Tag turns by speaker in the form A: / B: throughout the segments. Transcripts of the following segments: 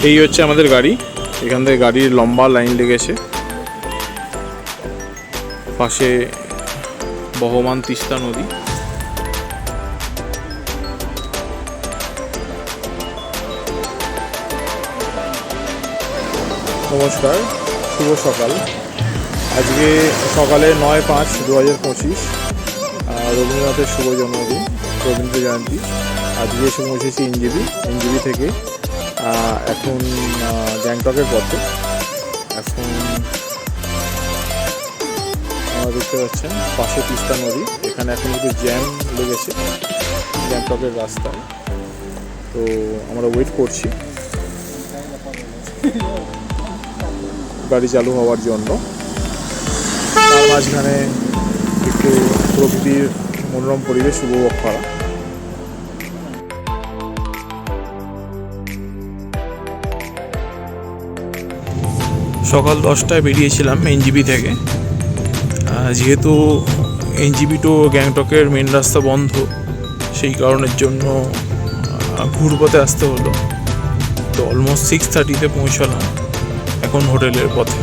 A: এই হচ্ছে আমাদের গাড়ি। এখান থেকে গাড়ির লম্বা লাইন লেগেছে। পাশে বহমান তিস্তা নদী। নমস্কার, শুভ সকাল। আজকে সকালে 9/5/2025, রবীন্দ্রনাথের শুভ জন্মদিন, রবীন্দ্র জয়ন্তী। আজকে এসে পৌঁছেছি এনজিবি থেকে। এখন গ্যাংটকের পথে। এখন আপনারা দেখতে পাচ্ছেন পাশে তিস্তা নদী। এখানে এখন একটু জ্যাম লেগেছে গ্যাংটকের রাস্তায়, তো আমরা ওয়েট করছি গাড়ি চালু হওয়ার জন্য। তার মাঝখানে একটু প্রকৃতির মনোরম পরিবেশ উপভোগ করা। সকাল 10টায় বেরিয়েছিলাম এনজিবি থেকে। যেহেতু এনজিবি টু গ্যাংটকের মেন রাস্তা বন্ধ, সেই কারণের জন্য ঘুরপথে আসতে হলো। তো অলমোস্ট 6:30-তে পৌঁছালাম এখন হোটেলের পথে।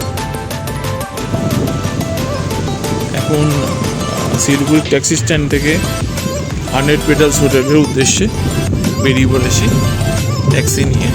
A: এখন শিলিগুড়ি ট্যাক্সি স্ট্যান্ড থেকে 100 পেটালস হোটেলের উদ্দেশ্যে বেরিয়ে পড়েছি ট্যাক্সি নিয়ে।